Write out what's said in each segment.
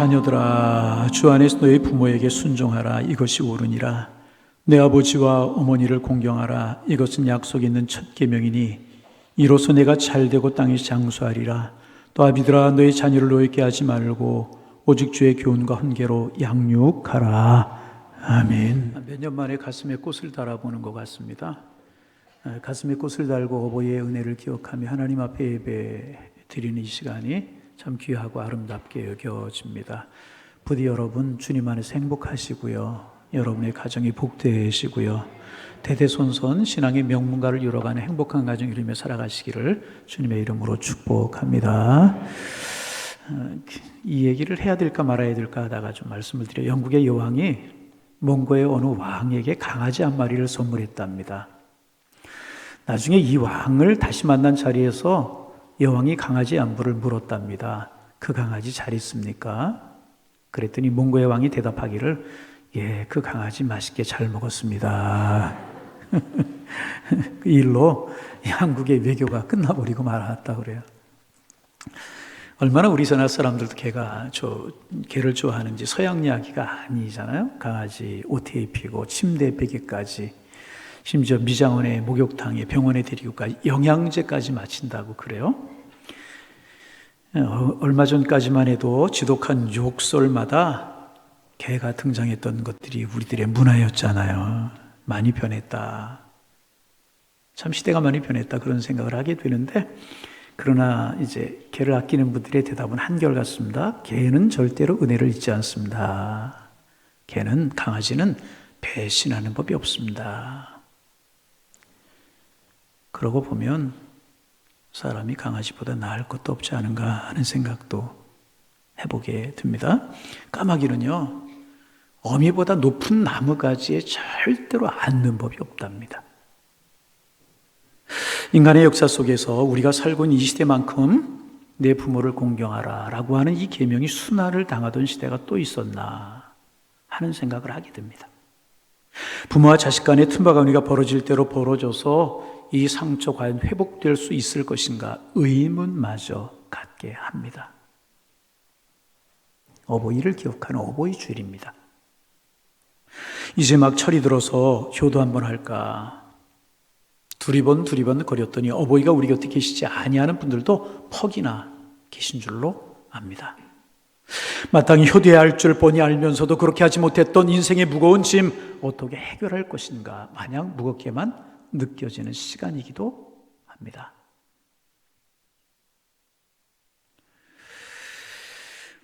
자녀들아, 주 안에서 너희 부모에게 순종하라. 이것이 옳으니라. 내 아버지와 어머니를 공경하라. 이것은 약속 있는 첫 계명이니 이로써 내가 잘되고 땅에서 장수하리라. 또 아비들아, 너희 자녀를 노엽게 하지 말고 오직 주의 교훈과 훈계로 양육하라. 아멘. 몇 년 만에 가슴에 꽃을 달아보는 것 같습니다. 가슴에 꽃을 달고 어버이의 은혜를 기억하며 하나님 앞에 예배 드리는 이 시간이 참 귀하고 아름답게 여겨집니다. 부디 여러분 주님 안에서 행복하시고요, 여러분의 가정이 복되시고요, 대대손손 신앙의 명문가를 이뤄가는 행복한 가정 이루며 살아가시기를 주님의 이름으로 축복합니다. 이 얘기를 해야 될까 말아야 될까 하다가 좀 말씀을 드려요. 영국의 여왕이 몽고의 어느 왕에게 강아지 한 마리를 선물했답니다. 나중에 이 왕을 다시 만난 자리에서 여왕이 강아지 안부를 물었답니다. 그 강아지 잘 있습니까? 그랬더니 몽고의 왕이 대답하기를, 예, 그 강아지 맛있게 잘 먹었습니다. 그 일로 한국의 외교가 끝나버리고 말았다 그래요. 얼마나 우리 선화 사람들도 개를 좋아하는지. 서양 이야기가 아니잖아요. 강아지 옷에 입히고 침대에 베개까지, 심지어 미장원에 목욕탕에 병원에 데리고까지 영양제까지 마친다고 그래요. 얼마 전까지만 해도 지독한 욕설마다 개가 등장했던 것들이 우리들의 문화였잖아요. 많이 변했다. 참 시대가 많이 변했다, 그런 생각을 하게 되는데, 그러나 이제 개를 아끼는 분들의 대답은 한결같습니다. 개는 절대로 은혜를 잊지 않습니다. 강아지는 배신하는 법이 없습니다. 그러고 보면 사람이 강아지보다 나을 것도 없지 않은가 하는 생각도 해보게 됩니다. 까마귀는요, 어미보다 높은 나무가지에 절대로 앉는 법이 없답니다. 인간의 역사 속에서 우리가 살고 있는 이 시대만큼 내 부모를 공경하라 라고 하는 이 계명이 순환을 당하던 시대가 또 있었나 하는 생각을 하게 됩니다. 부모와 자식 간의 틈바 관계가 벌어질 대로 벌어져서 이 상처 과연 회복될 수 있을 것인가 의문마저 갖게 합니다. 어버이를 기억하는 어버이 주일입니다. 이제 막 철이 들어서 효도 한번 할까 두리번 거렸더니 어버이가 우리 곁에 계시지 아니하는 분들도 퍽이나 계신 줄로 압니다. 마땅히 효도해야 할 줄 뻔히 알면서도 그렇게 하지 못했던 인생의 무거운 짐 어떻게 해결할 것인가 마냥 무겁게만 느껴지는 시간이기도 합니다.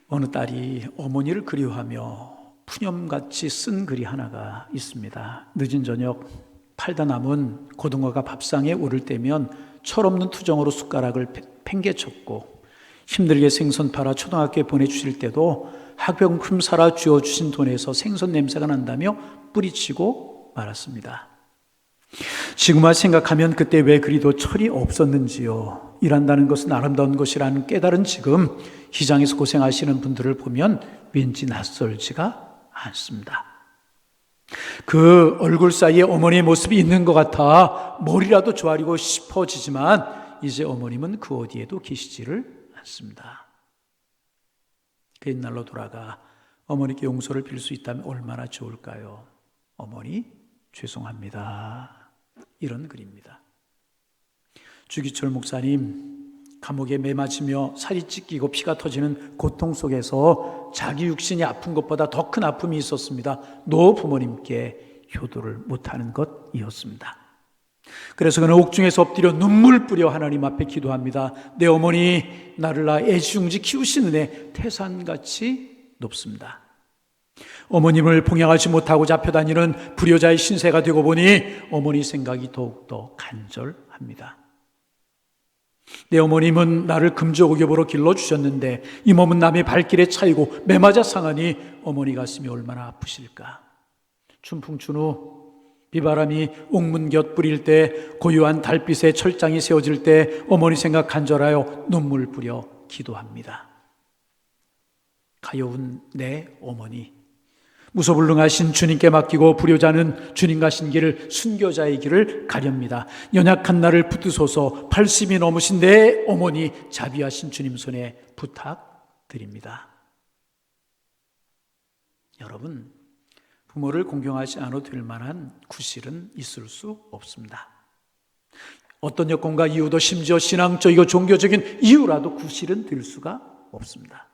어느 딸이 어머니를 그리워하며 푸념같이 쓴 글이 하나가 있습니다. 늦은 저녁 팔다 남은 고등어가 밥상에 오를 때면 철없는 투정으로 숟가락을 팽개쳤고, 힘들게 생선 팔아 초등학교에 보내주실 때도 학병금 사라 쥐어주신 돈에서 생선 냄새가 난다며 뿌리치고 말았습니다. 지금만 생각하면 그때 왜 그리도 철이 없었는지요. 일한다는 것은 아름다운 것이라는 깨달은 지금 시장에서 고생하시는 분들을 보면 왠지 낯설지가 않습니다. 그 얼굴 사이에 어머니의 모습이 있는 것 같아 머리라도 조아리고 싶어지지만 이제 어머님은 그 어디에도 계시지를 않습니다. 그 옛날로 돌아가 어머니께 용서를 빌 수 있다면 얼마나 좋을까요? 어머니 죄송합니다. 이런 글입니다. 주기철 목사님, 감옥에 매 맞으며 살이 찢기고 피가 터지는 고통 속에서 자기 육신이 아픈 것보다 더 큰 아픔이 있었습니다. 노부모님께 효도를 못하는 것이었습니다. 그래서 그는 옥중에서 엎드려 눈물 뿌려 하나님 앞에 기도합니다. 내 어머니 나를 낳아 애지중지 키우신 은혜 태산같이 높습니다. 어머님을 봉양하지 못하고 잡혀다니는 불효자의 신세가 되고 보니 어머니 생각이 더욱더 간절합니다. 내 어머님은 나를 금조옥엽으로 길러주셨는데 이 몸은 남의 발길에 차이고 매맞아 상하니 어머니 가슴이 얼마나 아프실까. 춘풍춘 후 비바람이 옥문곁 뿌릴 때, 고요한 달빛에 철장이 세워질 때 어머니 생각 간절하여 눈물 뿌려 기도합니다. 가여운 내 어머니, 무소불능하신 주님께 맡기고 불효자는 주님과 신기를 순교자의 길을 가렵니다. 연약한 나를 붙드소서. 80이 넘으신 내 어머니 자비하신 주님 손에 부탁드립니다. 여러분, 부모를 공경하지 않아도 될 만한 구실은 있을 수 없습니다. 어떤 여건과 이유도 심지어 신앙적이고 종교적인 이유라도 구실은 될 수가 없습니다.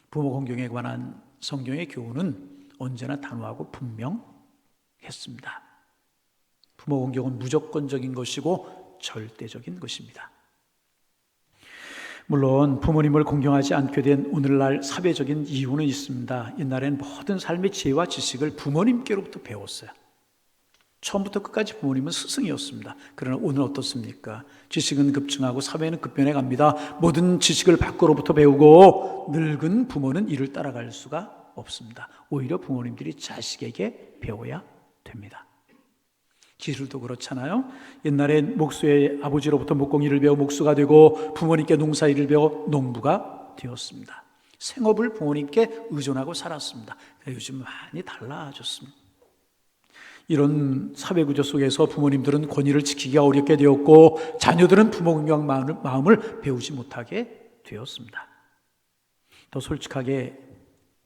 부모 공경에 관한 성경의 교훈은 언제나 단호하고 분명했습니다. 부모 공경은 무조건적인 것이고 절대적인 것입니다. 물론 부모님을 공경하지 않게 된 오늘날 사회적인 이유는 있습니다. 옛날엔 모든 삶의 지혜와 지식을 부모님께로부터 배웠어요. 처음부터 끝까지 부모님은 스승이었습니다. 그러나 오늘 어떻습니까? 지식은 급증하고 사회는 급변해 갑니다. 모든 지식을 밖으로부터 배우고 늙은 부모는 이를 따라갈 수가 없습니다. 오히려 부모님들이 자식에게 배워야 됩니다. 기술도 그렇잖아요. 옛날엔 목수의 아버지로부터 목공일을 배워 목수가 되고 부모님께 농사일을 배워 농부가 되었습니다. 생업을 부모님께 의존하고 살았습니다. 요즘 많이 달라졌습니다. 이런 사회구조 속에서 부모님들은 권위를 지키기가 어렵게 되었고 자녀들은 부모 공경 마음을 배우지 못하게 되었습니다. 더 솔직하게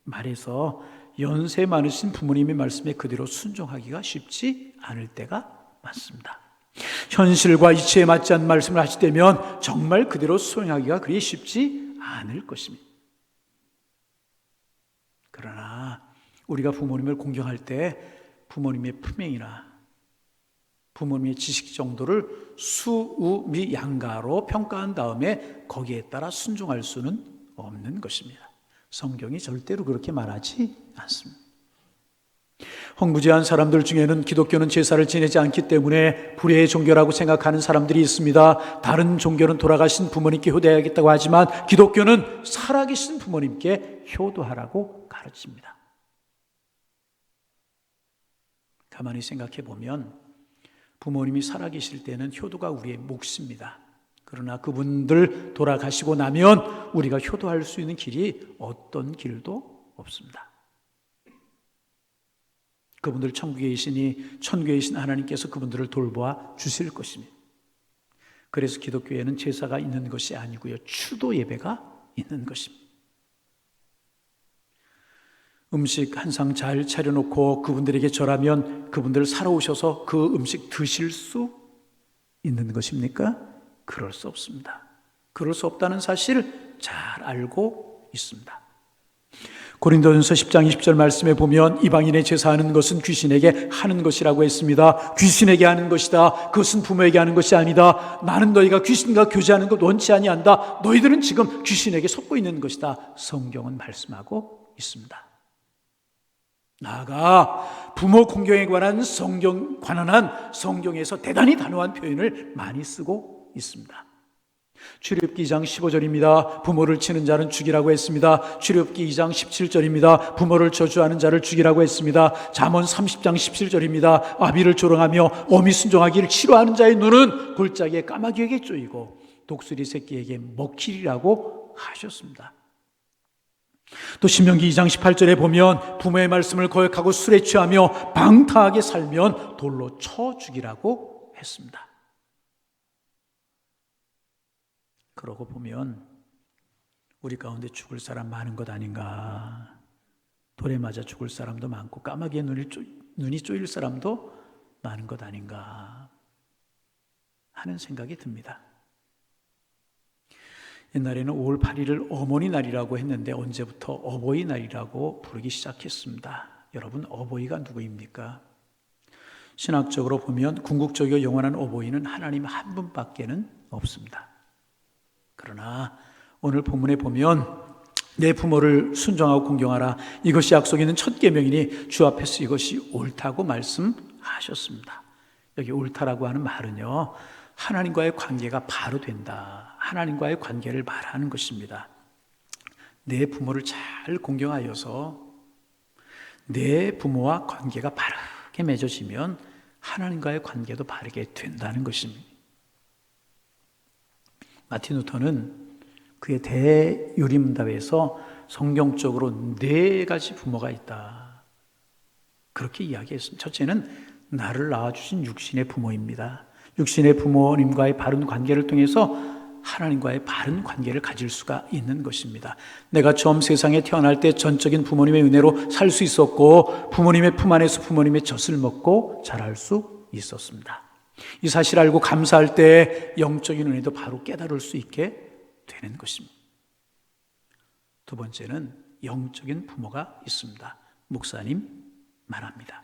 말해서 연세 많으신 부모님의 말씀에 그대로 순종하기가 쉽지 않을 때가 많습니다. 현실과 이치에 맞지 않는 말씀을 하시다면 정말 그대로 수행하기가 그리 쉽지 않을 것입니다. 그러나 우리가 부모님을 공경할 때 부모님의 품행이나 부모님의 지식 정도를 수우미 양가로 평가한 다음에 거기에 따라 순종할 수는 없는 것입니다. 성경이 절대로 그렇게 말하지 않습니다. 흥부지한 사람들 중에는 기독교는 제사를 지내지 않기 때문에 불의의 종교라고 생각하는 사람들이 있습니다. 다른 종교는 돌아가신 부모님께 효도해야겠다고 하지만 기독교는 살아계신 부모님께 효도하라고 가르칩니다. 가만히 생각해 보면 부모님이 살아계실 때는 효도가 우리의 몫입니다. 그러나 그분들 돌아가시고 나면 우리가 효도할 수 있는 길이 어떤 길도 없습니다. 그분들 천국에 계시니 천국에 계신 하나님께서 그분들을 돌보아 주실 것입니다. 그래서 기독교에는 제사가 있는 것이 아니고요, 추도 예배가 있는 것입니다. 음식 한 상 잘 차려놓고 그분들에게 절하면 그분들 살아오셔서 그 음식 드실 수 있는 것입니까? 그럴 수 없습니다. 그럴 수 없다는 사실을 잘 알고 있습니다. 고린도전서 10장 20절 말씀에 보면 이방인의 제사하는 것은 귀신에게 하는 것이라고 했습니다. 귀신에게 하는 것이다. 그것은 부모에게 하는 것이 아니다. 나는 너희가 귀신과 교제하는 것 원치 아니한다. 너희들은 지금 귀신에게 속고 있는 것이다. 성경은 말씀하고 있습니다. 나아가 부모 공경에 관한 관한한 성경에서 대단히 단호한 표현을 많이 쓰고 있습니다. 출애굽기 2장 15절입니다. 부모를 치는 자는 죽이라고 했습니다. 출애굽기 2장 17절입니다. 부모를 저주하는 자를 죽이라고 했습니다. 잠언 30장 17절입니다. 아비를 조롱하며 어미 순종하기를 싫어하는 자의 눈은 골짜기에 까마귀에게 쪼이고 독수리 새끼에게 먹히리라고 하셨습니다. 또 신명기 2장 18절에 보면 부모의 말씀을 거역하고 술에 취하며 방탕하게 살면 돌로 쳐 죽이라고 했습니다. 그러고 보면 우리 가운데 죽을 사람 많은 것 아닌가. 돌에 맞아 죽을 사람도 많고 까마귀의 눈이 쪼일 사람도 많은 것 아닌가 하는 생각이 듭니다. 옛날에는 5월 8일을 어머니 날이라고 했는데 언제부터 어버이날이라고 부르기 시작했습니다. 여러분, 어버이가 누구입니까? 신학적으로 보면 궁극적이고 영원한 어버이는 하나님 한 분밖에는 없습니다. 그러나 오늘 본문에 보면 내 부모를 순종하고 공경하라, 이것이 약속 있는 첫 계명이니 주 앞에서 이것이 옳다고 말씀하셨습니다. 여기 옳다라고 하는 말은요, 하나님과의 관계가 바로 된다, 하나님과의 관계를 말하는 것입니다. 내 부모를 잘 공경하여서 내 부모와 관계가 바르게 맺어지면 하나님과의 관계도 바르게 된다는 것입니다. 마틴 루터는 그의 대유리문답에서 성경적으로 4가지 부모가 있다, 그렇게 이야기했습니다. 첫째는 나를 낳아주신 육신의 부모입니다. 육신의 부모님과의 바른 관계를 통해서 하나님과의 바른 관계를 가질 수가 있는 것입니다. 내가 처음 세상에 태어날 때 전적인 부모님의 은혜로 살 수 있었고 부모님의 품 안에서 부모님의 젖을 먹고 자랄 수 있었습니다. 이 사실을 알고 감사할 때 영적인 은혜도 바로 깨달을 수 있게 되는 것입니다. 두 번째는 영적인 부모가 있습니다. 목사님 말합니다.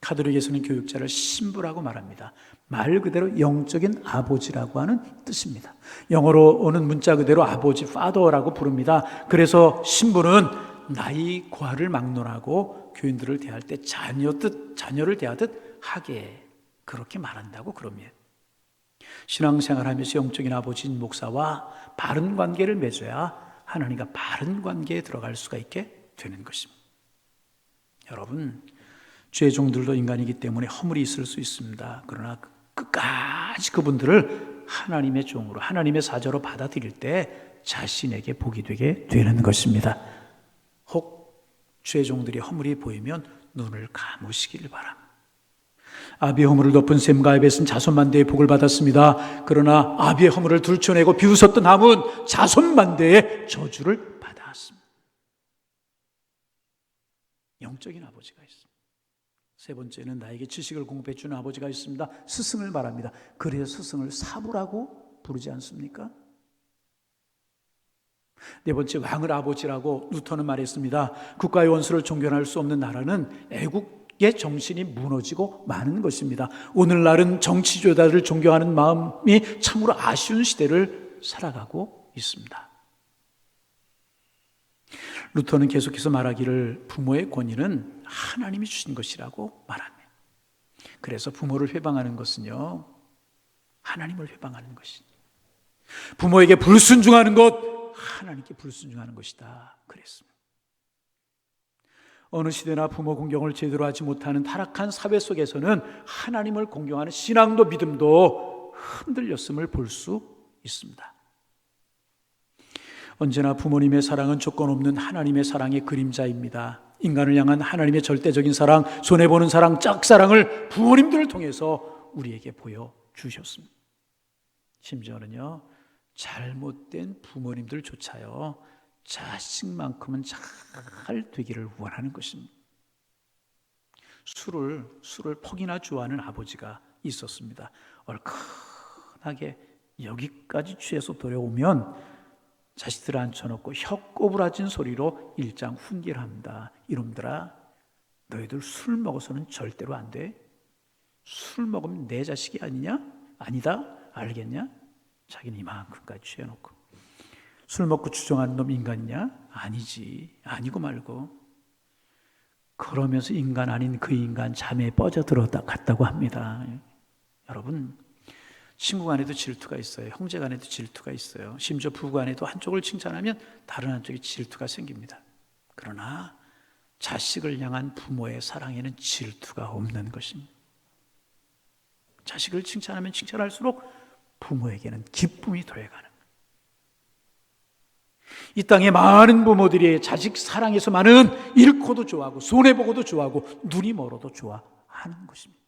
가톨릭에서는 교육자를 신부라고 말합니다. 말 그대로 영적인 아버지라고 하는 뜻입니다. 영어로 오는 문자 그대로 아버지, father라고 부릅니다. 그래서 신부는 나이 고하를 막론하고 교인들을 대할 때 자녀를 대하듯 하게 그렇게 말한다고 그럽니다. 신앙생활하면서 영적인 아버지인 목사와 바른 관계를 맺어야 하나님과 바른 관계에 들어갈 수가 있게 되는 것입니다. 여러분, 죄의 종들도 인간이기 때문에 허물이 있을 수 있습니다. 그러나 끝까지 그분들을 하나님의 종으로, 하나님의 사자로 받아들일 때 자신에게 복이 되게 되는 것입니다. 혹 죄의 종들이 허물이 보이면 눈을 감으시길 바랍니다. 아비의 허물을 덮은 셈과 에벳은 자손만대의 복을 받았습니다. 그러나 아비의 허물을 들춰내고 비웃었던 함은 자손만대의 저주를 받았습니다. 영적인 아버지가 있습니다. 세 번째는 나에게 지식을 공급해 주는 아버지가 있습니다. 스승을 말합니다. 그래서 스승을 사부라고 부르지 않습니까? 네 번째, 왕을 아버지라고 루터는 말했습니다. 국가의 원수를 존경할 수 없는 나라는 애국의 정신이 무너지고 마는 것입니다. 오늘날은 정치조다를 존경하는 마음이 참으로 아쉬운 시대를 살아가고 있습니다. 루터는 계속해서 말하기를 부모의 권위는 하나님이 주신 것이라고 말합니다. 그래서 부모를 회방하는 것은요, 하나님을 회방하는 것입니다. 부모에게 불순종하는 것, 하나님께 불순종하는 것이다 그랬습니다. 어느 시대나 부모 공경을 제대로 하지 못하는 타락한 사회 속에서는 하나님을 공경하는 신앙도 믿음도 흔들렸음을 볼 수 있습니다. 언제나 부모님의 사랑은 조건 없는 하나님의 사랑의 그림자입니다. 인간을 향한 하나님의 절대적인 사랑, 손해보는 사랑, 짝사랑을 부모님들을 통해서 우리에게 보여주셨습니다. 심지어는요, 잘못된 부모님들조차요, 자식만큼은 잘 되기를 원하는 것입니다. 술을 폭이나 좋아하는 아버지가 있었습니다. 얼큰하게 여기까지 취해서 돌아오면 자식들을 앉혀놓고 혀꼬부라진 소리로 일장 훈계를 합니다. 이놈들아, 너희들 술 먹어서는 절대로 안 돼. 술 먹으면 내 자식이 아니냐? 아니다, 알겠냐? 자기는 이만큼까지 취해놓고 술 먹고 추종하는 놈 인간이냐? 아니지, 아니고 말고. 그러면서 인간 아닌 그 인간 잠에 빠져들었다 갔다고 합니다. 여러분, 친구 간에도 질투가 있어요. 형제 간에도 질투가 있어요. 심지어 부부 간에도 한쪽을 칭찬하면 다른 한쪽에 질투가 생깁니다. 그러나 자식을 향한 부모의 사랑에는 질투가 없는 것입니다. 자식을 칭찬하면 칭찬할수록 부모에게는 기쁨이 더해가는 거예요. 이 땅에 많은 부모들이 자식 사랑에서만은 잃고도 좋아하고 손해보고도 좋아하고 눈이 멀어도 좋아하는 것입니다.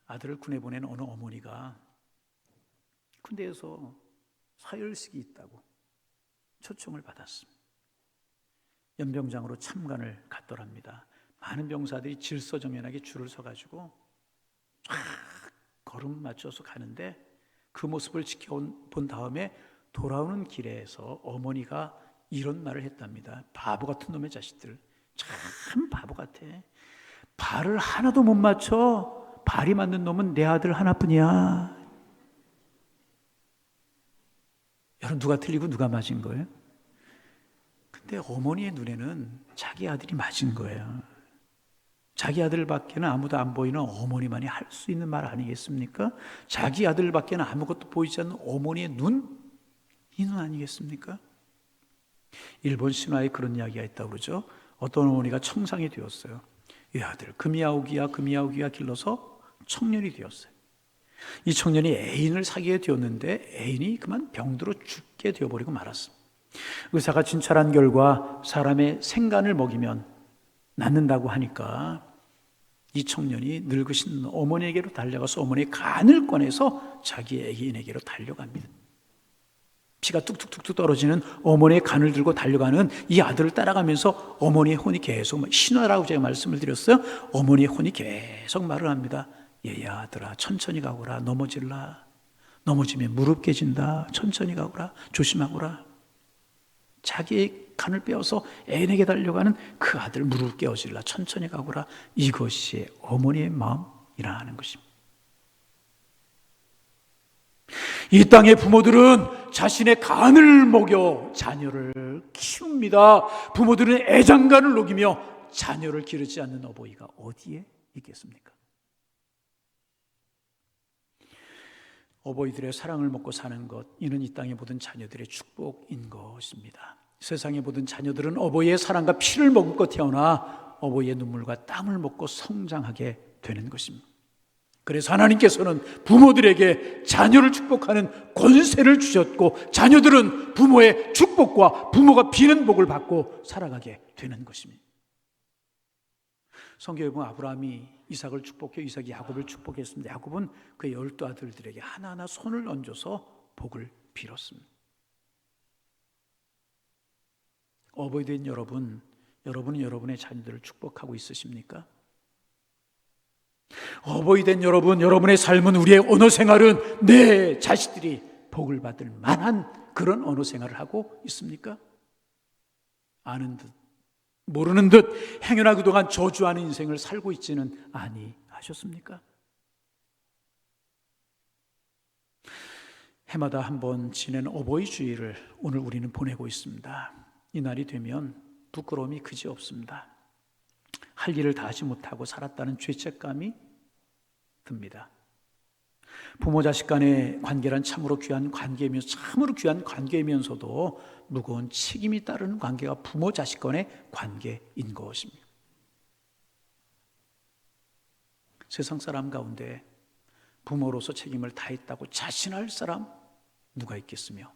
아들을 군에 보낸 어느 어머니가 군대에서 사열식이 있다고 초청을 받았습니다. 연병장으로 참관을 갔더랍니다. 많은 병사들이 질서정연하게 줄을 서가지고 쫙 걸음 맞춰서 가는데 그 모습을 지켜본 다음에 돌아오는 길에서 어머니가 이런 말을 했답니다. 바보 같은 놈의 자식들, 참 바보 같아. 발을 하나도 못 맞춰. 발이 맞는 놈은 내 아들 하나뿐이야. 여러분, 누가 틀리고 누가 맞은 거예요? 근데 어머니의 눈에는 자기 아들이 맞은 거예요. 자기 아들밖에는 아무도 안 보이는 어머니만이 할 수 있는 말 아니겠습니까? 자기 아들밖에는 아무것도 보이지 않는 어머니의 눈, 이 눈 아니겠습니까? 일본 신화에 그런 이야기가 있다고 그러죠. 어떤 어머니가 청상이 되었어요. 이 아들 금이야오기야 길러서 청년이 되었어요. 이 청년이 애인을 사귀게 되었는데 애인이 그만 병들어 죽게 되어버리고 말았습니다. 의사가 진찰한 결과 사람의 생간을 먹이면 낫는다고 하니까 이 청년이 늙으신 어머니에게로 달려가서 어머니의 간을 꺼내서 자기 애기인에게로 달려갑니다. 피가 뚝뚝뚝뚝 떨어지는 어머니의 간을 들고 달려가는 이 아들을 따라가면서 어머니의 혼이 계속, 신화라고 제가 말씀을 드렸어요. 어머니의 혼이 계속 말을 합니다. 얘야 아들아, 천천히 가거라. 넘어질라. 넘어지면 무릎 깨진다. 천천히 가거라. 조심하거라. 자기의 간을 빼어서 애인에게 달려가는 그 아들 무릎 깨어질라. 천천히 가거라. 이것이 어머니의 마음이라는 것입니다. 이 땅의 부모들은 자신의 간을 먹여 자녀를 키웁니다. 부모들은 애장간을 녹이며 자녀를 기르지 않는 어버이가 어디에 있겠습니까? 어버이들의 사랑을 먹고 사는 것, 이는 이 땅의 모든 자녀들의 축복인 것입니다. 세상의 모든 자녀들은 어버이의 사랑과 피를 머금고 태어나 어버이의 눈물과 땀을 먹고 성장하게 되는 것입니다. 그래서 하나님께서는 부모들에게 자녀를 축복하는 권세를 주셨고, 자녀들은 부모의 축복과 부모가 비는 복을 받고 살아가게 되는 것입니다. 성경에 보면 아브라함이 이삭을 축복해 이삭이 야곱을 축복했습니다. 야곱은 그의 12 아들들에게 하나하나 손을 얹어서 복을 빌었습니다. 어버이된 여러분은 여러분의 자녀들을 축복하고 있으십니까? 어버이된 여러분의 삶은, 우리의 언어 생활은 내 자식들이 복을 받을 만한 그런 언어 생활을 하고 있습니까? 아는 듯 모르는 듯 행여나 그동안 저주하는 인생을 살고 있지는 아니하셨습니까? 해마다 한 번 지낸 어버이 주일을 오늘 우리는 보내고 있습니다. 이 날이 되면 부끄러움이 그지없습니다. 할 일을 다 하지 못하고 살았다는 죄책감이 듭니다. 부모 자식 간의 관계란 참으로 귀한 관계이면서도 무거운 책임이 따르는 관계가 부모 자식 간의 관계인 것입니다. 세상 사람 가운데 부모로서 책임을 다했다고 자신할 사람 누가 있겠으며,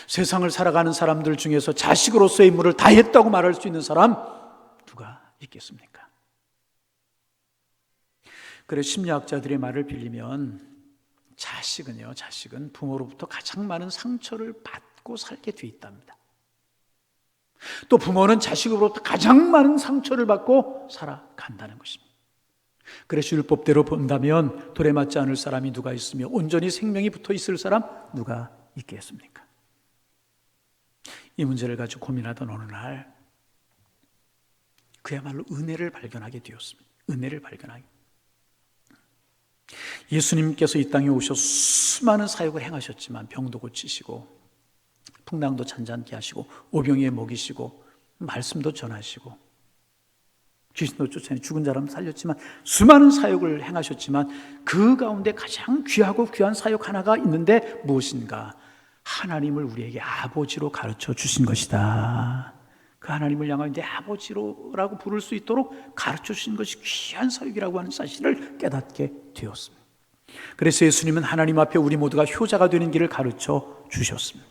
세상을 살아가는 사람들 중에서 자식으로서의 임무를 다했다고 말할 수 있는 사람 누가 있겠습니까? 그래, 심리학자들의 말을 빌리면 자식은 부모로부터 가장 많은 상처를 받고 살게 돼 있답니다. 또 부모는 자식으로부터 가장 많은 상처를 받고 살아간다는 것입니다. 그래서 율법대로 본다면 돌에 맞지 않을 사람이 누가 있으며 온전히 생명이 붙어 있을 사람 누가 있겠습니까? 이 문제를 가지고 고민하던 어느 날 그야말로 은혜를 발견하게 되었습니다. 은혜를 발견하게. 예수님께서 이 땅에 오셔서 수많은 사역을 행하셨지만 병도 고치시고 풍랑도 잔잔케 하시고 오병이에 먹이시고 말씀도 전하시고 귀신도 쫓아내 죽은 사람 살렸지만 수많은 사역을 행하셨지만 그 가운데 가장 귀하고 귀한 사역 하나가 있는데 무엇인가? 하나님을 우리에게 아버지로 가르쳐 주신 것이다. 그 하나님을 향하여 내 아버지로라고 부를 수 있도록 가르쳐 주신 것이 귀한 사역이라고 하는 사실을 깨닫게 되었습니다. 그래서 예수님은 하나님 앞에 우리 모두가 효자가 되는 길을 가르쳐 주셨습니다.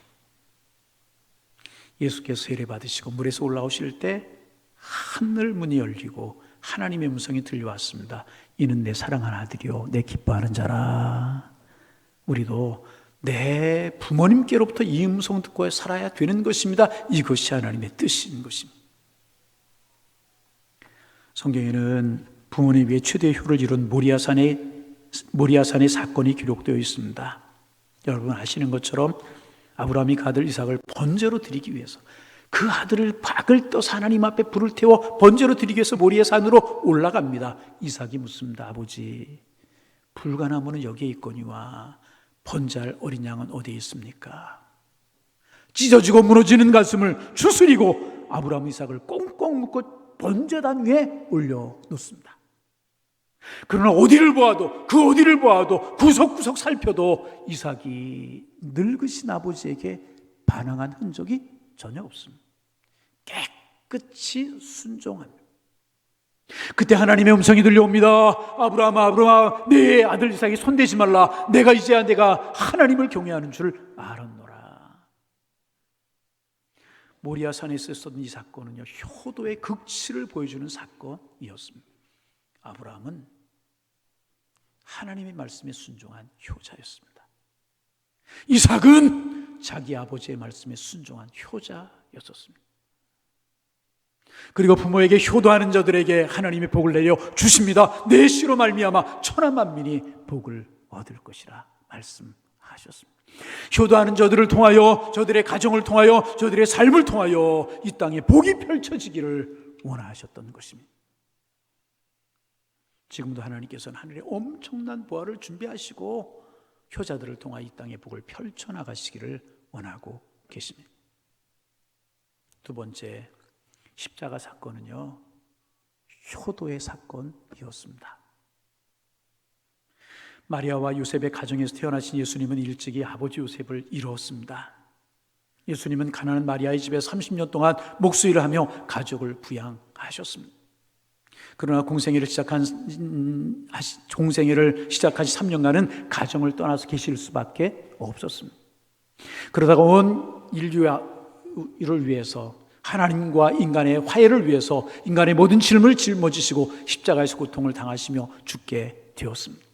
예수께서 세례 받으시고 물에서 올라오실 때 하늘 문이 열리고 하나님의 음성이 들려왔습니다. 이는 내 사랑하는 아들이요 내 기뻐하는 자라. 우리도 내 부모님께로부터 이 음성 듣고 살아야 되는 것입니다. 이것이 하나님의 뜻인 것입니다. 성경에는 부모님 위에 최대의 효를 이룬 모리아산의 사건이 기록되어 있습니다. 여러분 아시는 것처럼 아브라함이 그 아들 이삭을 번제로 드리기 위해서, 그 아들을 박을 떠서 하나님 앞에 불을 태워 번제로 드리기 위해서 모리아산으로 올라갑니다. 이삭이 묻습니다. 아버지, 불가나무는 여기에 있거니와 번제할 어린 양은 어디에 있습니까? 찢어지고 무너지는 가슴을 추스리고 아브라함 이삭을 꽁꽁 묶고 번제단 위에 올려놓습니다. 그러나 어디를 보아도 구석구석 살펴도 이삭이 늙으신 아버지에게 반항한 흔적이 전혀 없습니다. 깨끗이 순종합니다. 그때 하나님의 음성이 들려옵니다. 아브라함아, 내 아들 이삭이 손대지 말라. 내가 하나님을 경외하는 줄 알았노라. 모리아산에서 있었던 이 사건은요, 효도의 극치를 보여주는 사건이었습니다. 아브라함은 하나님의 말씀에 순종한 효자였습니다. 이삭은 자기 아버지의 말씀에 순종한 효자였었습니다. 그리고 부모에게 효도하는 자들에게 하나님의 복을 내려 주십니다. 내 씨로 말미암아 천하 만민이 복을 얻을 것이라 말씀하셨습니다. 효도하는 저들을 통하여, 저들의 가정을 통하여, 저들의 삶을 통하여 이 땅에 복이 펼쳐지기를 원하셨던 것입니다. 지금도 하나님께서는 하늘에 엄청난 보화를 준비하시고 효자들을 통하여 이 땅에 복을 펼쳐나가시기를 원하고 계십니다. 두 번째, 십자가 사건은요, 효도의 사건이었습니다. 마리아와 요셉의 가정에서 태어나신 예수님은 일찍이 아버지 요셉을 이루었습니다. 예수님은 가난한 마리아의 집에 30년 동안 목수일을 하며 가족을 부양하셨습니다. 그러나 공생애를 시작하신 3년간은 가정을 떠나서 계실 수밖에 없었습니다. 그러다가 온 인류를 위해서, 하나님과 인간의 화해를 위해서 인간의 모든 짐을 짊어지시고 십자가에서 고통을 당하시며 죽게 되었습니다.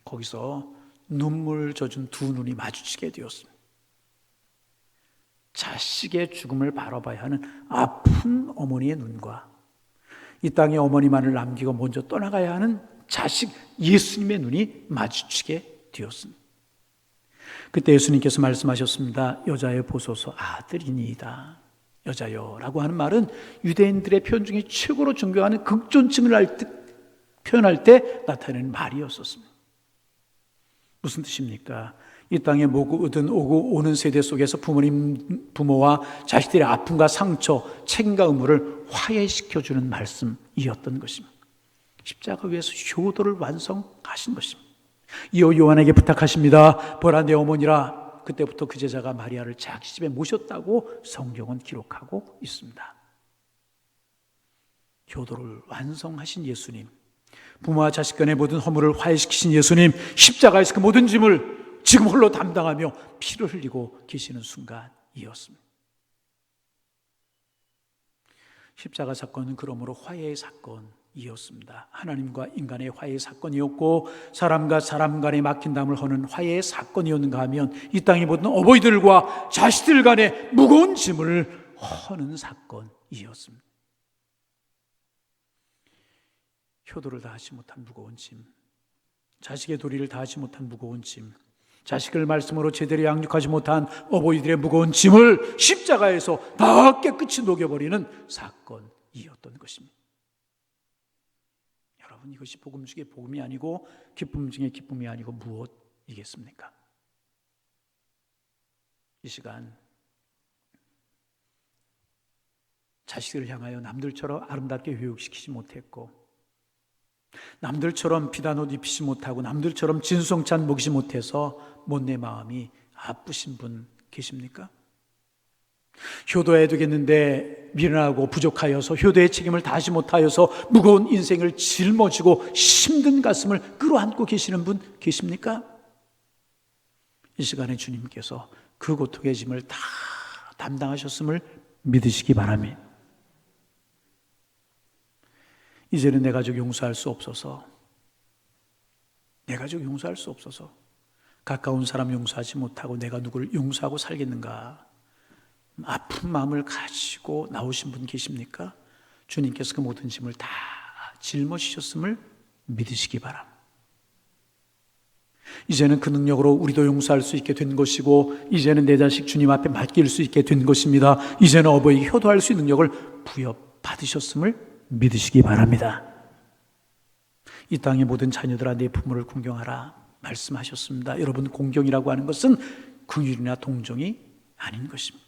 거기서 눈물 젖은 두 눈이 마주치게 되었습니다. 자식의 죽음을 바라봐야 하는 아픈 어머니의 눈과 이 땅에 어머니만을 남기고 먼저 떠나가야 하는 자식 예수님의 눈이 마주치게 되었습니다. 그때 예수님께서 말씀하셨습니다. 여자여 보소서 아들이니이다. 여자여 라고 하는 말은 유대인들의 표현 중에 최고로 존경하는 극존칭을 표현할 때 나타내는 말이었었습니다. 무슨 뜻입니까? 이 땅에 모든 오고 오는 세대 속에서 부모와 자식들의 아픔과 상처, 책임과 의무를 화해시켜주는 말씀이었던 것입니다. 십자가 위에서 효도를 완성하신 것입니다. 이어 요한에게 부탁하십니다. 보라 내 어머니라. 그때부터 그 제자가 마리아를 자기 집에 모셨다고 성경은 기록하고 있습니다. 효도를 완성하신 예수님, 부모와 자식 간의 모든 허물을 화해시키신 예수님, 십자가에서 그 모든 짐을 지금 홀로 담당하며 피를 흘리고 계시는 순간이었습니다. 십자가 사건은 그러므로 화해의 사건이었습니다. 하나님과 인간의 화해의 사건이었고 사람과 사람 간의 막힌 담을 허는 화해의 사건이었는가 하면 이 땅의 모든 어버이들과 자식들 간의 무거운 짐을 허는 사건이었습니다. 효도를 다하지 못한 무거운 짐, 자식의 도리를 다하지 못한 무거운 짐, 자식을 말씀으로 제대로 양육하지 못한 어버이들의 무거운 짐을 십자가에서 다 깨끗이 녹여버리는 사건이었던 것입니다. 여러분, 이것이 복음 중에 복음이 아니고 기쁨 중에 기쁨이 아니고 무엇이겠습니까? 이 시간 자식들을 향하여 남들처럼 아름답게 교육시키지 못했고 남들처럼 비단 옷 입히지 못하고 남들처럼 진수성찬 먹이지 못해서 못내 마음이 아프신 분 계십니까? 효도해야 되겠는데 미련하고 부족하여서 효도의 책임을 다하지 못하여서 무거운 인생을 짊어지고 힘든 가슴을 끌어안고 계시는 분 계십니까? 이 시간에 주님께서 그 고통의 짐을 다 담당하셨음을 믿으시기 바랍니다. 이제는 내 가족 용서할 수 없어서, 내 가족 용서할 수 없어서 가까운 사람 용서하지 못하고 내가 누구를 용서하고 살겠는가, 아픈 마음을 가지고 나오신 분 계십니까? 주님께서 그 모든 짐을 다 짊어지셨음을 믿으시기 바랍니다. 이제는 그 능력으로 우리도 용서할 수 있게 된 것이고 이제는 내 자식 주님 앞에 맡길 수 있게 된 것입니다. 이제는 어버이에게 효도할 수 있는 능력을 부여받으셨음을 믿으시기 바랍니다. 이 땅의 모든 자녀들아 내 부모를 공경하라 말씀하셨습니다. 여러분, 공경이라고 하는 것은 긍휼이나 동정이 아닌 것입니다.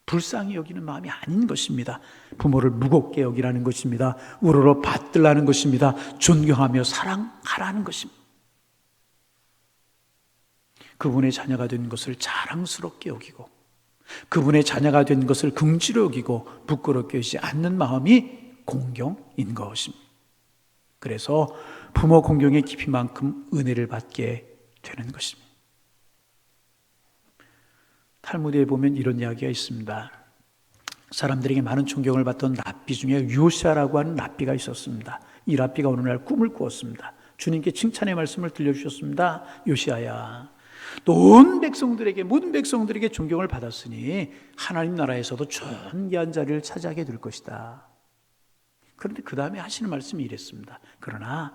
불쌍히 여기는 마음이 아닌 것입니다. 부모를 무겁게 여기라는 것입니다. 우러러 받들라는 것입니다. 존경하며 사랑하라는 것입니다. 그분의 자녀가 된 것을 자랑스럽게 여기고 그분의 자녀가 된 것을 긍지로 여기고 부끄럽게 여기지 않는 마음이 공경인 것입니다. 그래서 부모 공경의 깊이만큼 은혜를 받게 되는 것입니다. 탈무드에 보면 이런 이야기가 있습니다. 사람들에게 많은 존경을 받던 랍비 중에 요시아라고 하는 랍비가 있었습니다. 이 랍비가 어느 날 꿈을 꾸었습니다. 주님께 칭찬의 말씀을 들려주셨습니다. 요시아야, 온 백성들에게, 모든 백성들에게 존경을 받았으니 하나님 나라에서도 존귀한 자리를 차지하게 될 것이다. 그런데 그 다음에 하시는 말씀이 이랬습니다. 그러나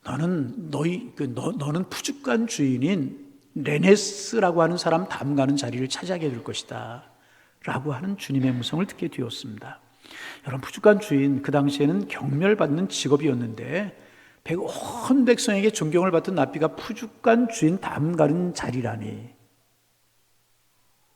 너는 푸주간 주인인 레네스라고 하는 사람 다음 가는 자리를 차지하게 될 것이다 라고 하는 주님의 음성을 듣게 되었습니다. 여러분, 푸주간 주인, 그 당시에는 경멸받는 직업이었는데 온 백성에게 존경을 받던 랍비가 푸주간 주인 다음 가는 자리라니,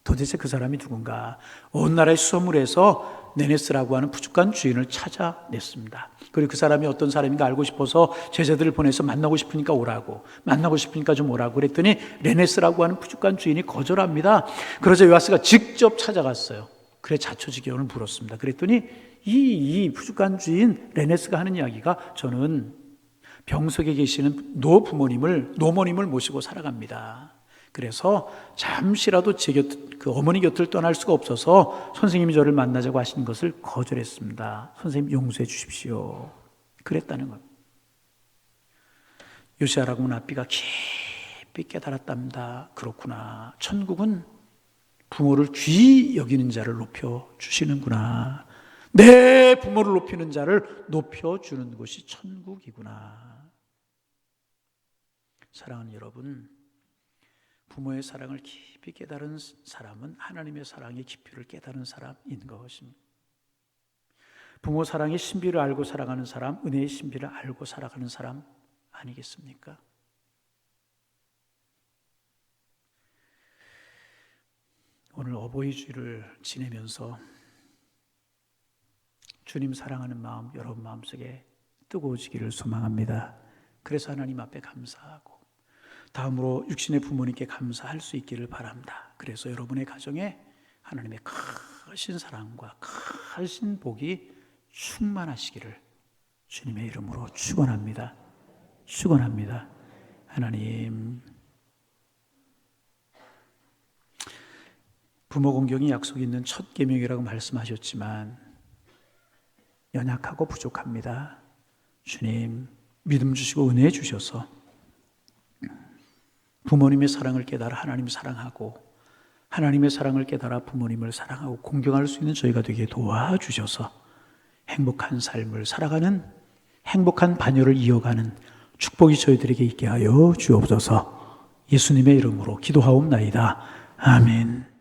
도대체 그 사람이 누군가? 온 나라의 수소문에서 네네스라고 하는 푸주간 주인을 찾아냈습니다. 그리고 그 사람이 어떤 사람인가 알고 싶어서 제자들을 보내서 만나고 싶으니까 오라고, 만나고 싶으니까 좀 오라고 그랬더니 레네스라고 하는 푸주간 주인이 거절합니다. 그러자 요아스가 직접 찾아갔어요. 그래 자초지경을 물었습니다. 그랬더니 이 푸주간 주인 레네스가 하는 이야기가, 저는 병석에 계시는 노모님을 모시고 살아갑니다. 그래서 잠시라도 그 어머니 곁을 떠날 수가 없어서 선생님이 저를 만나자고 하신 것을 거절했습니다. 선생님 용서해 주십시오. 그랬다는 것. 요시아라고 하는 랍비가 깊이 깨달았답니다. 그렇구나. 천국은 부모를 귀히 여기는 자를 높여주시는구나. 내 부모를 높이는 자를 높여주는 곳이 천국이구나. 사랑하는 여러분, 부모의 사랑을 깊이 깨달은 사람은 하나님의 사랑의 깊이를 깨달은 사람인 것입니다. 부모 사랑의 신비를 알고 살아가는 사람, 은혜의 신비를 알고 살아가는 사람 아니겠습니까? 오늘 어버이 주일을 지내면서 주님 사랑하는 마음 여러분 마음속에 뜨거워지기를 소망합니다. 그래서 하나님 앞에 감사하고 다음으로 육신의 부모님께 감사할 수 있기를 바랍니다. 그래서 여러분의 가정에 하나님의 크신 사랑과 크신 복이 충만하시기를 주님의 이름으로 축원합니다. 축원합니다. 하나님, 부모 공경이 약속 있는 첫 계명이라고 말씀하셨지만 연약하고 부족합니다. 주님, 믿음 주시고 은혜 주셔서 부모님의 사랑을 깨달아 하나님 사랑하고 하나님의 사랑을 깨달아 부모님을 사랑하고 공경할 수 있는 저희가 되게 도와주셔서 행복한 삶을 살아가는, 행복한 반열을 이어가는 축복이 저희들에게 있게 하여 주옵소서. 예수님의 이름으로 기도하옵나이다. 아멘.